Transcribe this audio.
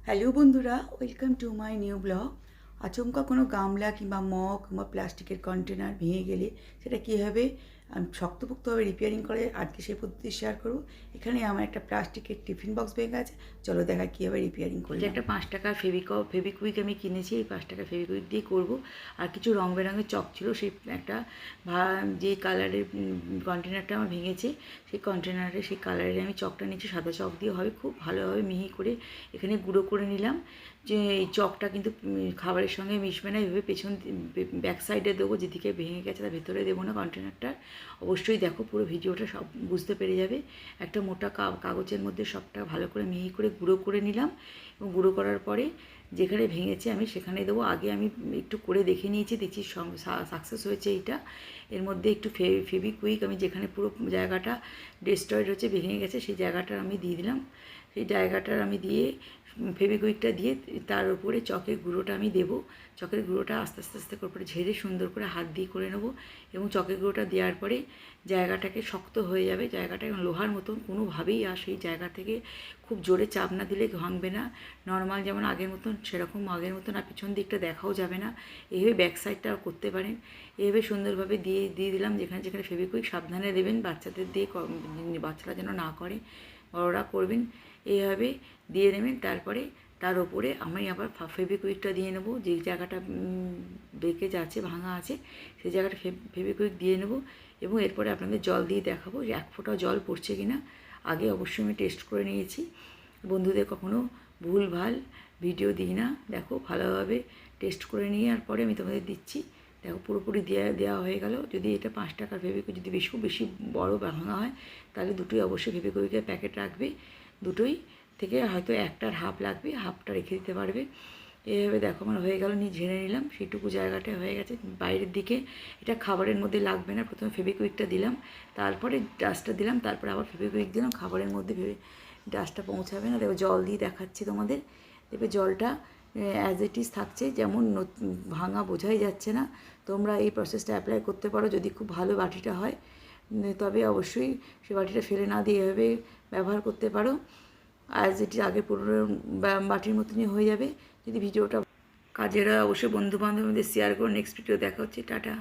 Hello বন্ধুরা, welcome to my new blog. আচমকা কোনো গামলা কিংবা মগ কিংবা প্লাস্টিকের কন্টেনার ভেঙে গেলে সেটা কীভাবে শক্তপোক্তভাবে রিপেয়ারিং করে আজকে সেই পদ্ধতি শেয়ার করবো। এখানে আমার একটা প্লাস্টিকের টিফিন বক্স ভেঙে আছে, চলো দেখা কীভাবে রিপেয়ারিং করি। একটা 5 টাকার ফেভিকুইক আমি কিনেছি, এই 5 টাকার ফেভিকুইক দিয়ে করবো। আর কিছু রং বেরঙের চক ছিল, সেই একটা যে কালারের কন্টেনারটা আমার ভেঙেছে সেই কন্টেনারে সেই কালারের আমি চকটা নিচ্ছি, সাদা চক দিয়ে হবে, খুব ভালোভাবে মিহি করে এখানে গুঁড়ো করে নিলাম। যে এই চকটা কিন্তু খাবারের সঙ্গে মিশবে না, এভাবে পেছন ব্যাক সাইডে দেবো, যেদিকে ভেঙে গেছে তার ভেতরে দেবো না কন্টেনারটার। অবশ্যই দেখো, পুরো ভিডিওটা সব বুঝতে পেরে যাবে। একটা মোটা কাগজের মধ্যে সবটা ভালো করে মিহি করে গুঁড়ো করে নিলাম এবং গুঁড়ো করার পরে যেখানে ভেঙেছে আমি সেখানে দেবো। আগে আমি একটু করে দেখে নিয়েছি, দেখছি সাকসেস হয়েছে এইটা। এর মধ্যে একটু ফেভিকুইক আমি যেখানে পুরো জায়গাটা ডিস্ট্রয়েড হচ্ছে, ভেঙে গেছে, সেই জায়গাটা আমি দিয়ে দিলাম। সেই জায়গাটার আমি দিয়ে ফেভিকুইকটা দিয়ে তার উপরে চকের গুঁড়োটা আমি দেবো। চকের গুঁড়োটা আস্তে আস্তে আস্তে করে ঝেড়ে সুন্দর করে হাত দিয়ে করে নেবো এবং চকের গুঁড়োটা দেওয়ার পরে জায়গাটাকে শক্ত হয়ে যাবে। জায়গাটা লোহার মতন কোনোভাবেই আর সেই জায়গা থেকে খুব জোরে চাপ না দিলে ভাঙবে না। নর্মাল যেমন আগের মতন সেরকম আগের মতন আর পিছন দিকটা দেখাও যাবে না। এইভাবে ব্যাক সাইডটা করতে পারেন। এইভাবে সুন্দরভাবে দিয়ে দিলাম। যেখানে যেখানে ফেভিকুইক সাবধানে দেবেন, বাচ্চাদের দিয়ে বাচ্চারা যেন না করে, বড়রা করবেন। এইভাবে দিয়ে নেবেন। তারপরে তার ওপরে আমি আবার ফেভিকুইকটা দিয়ে নেবো। যে জায়গাটা বেঁকে যাচ্ছে, ভাঙা আছে, সেই জায়গাটা ফেভিকুইক দিয়ে নেবো এবং এরপরে আপনাদের জল দিয়ে দেখাবো যে 1 ফোঁটা জল পড়ছে কি না। আগে অবশ্যই আমি টেস্ট করে নিয়েছি। বন্ধুদের কখনো ভুলভাল ভিডিও দিই না। দেখো, ভালোভাবে টেস্ট করে নিয়ে আর পরে আমি তোমাদের দিচ্ছি। দেখো, পুরোপুরি দেওয়া হয়ে গেল। যদি এটা 5 টাকার ফেভিকুইক যদি বেশি বড় ভাঙা হয় তাহলে দুটোই অবশ্যই ফেভিকুইকের প্যাকেট রাখবে। দুটোই থেকে হয়তো একটার হাফ লাগবে, হাফটা রেখে দিতে পারবে। এইভাবে দেখো আমার হয়ে গেল, ঝেড়ে নিলাম, সেইটুকু জায়গাটা হয়ে গেছে। বাইরের দিকে এটা খাবারের মধ্যে লাগবে না। প্রথমে ফেভিকুইকটা দিলাম, তারপরে ডাস্টটা দিলাম, তারপরে আবার ফেভিকুইক দিলাম। খাবারের মধ্যে ডাস্টটা পৌঁছাবে না। দেখো, জল দিয়ে দেখাচ্ছি তোমাদের। দেখবে জলটা অ্যাজ ইট ইজ থাকছে, যেমন ভাঙা বোঝাই যাচ্ছে না। তোমরা এই প্রসেসটা অ্যাপ্লাই করতে পারো যদি খুব ভালো বাটিটা হয়, তবে অবশ্যই সে বাটিটা ফেলে না দিয়ে এভাবে ব্যবহার করতে পারো। আর যেটি আগে পুরো বাটির মতনই হয়ে যাবে। যদি ভিডিওটা কাজের হয় অবশ্যই বন্ধু বান্ধবদের শেয়ার করো। নেক্সট ভিডিও দেখা হচ্ছে। টাটা।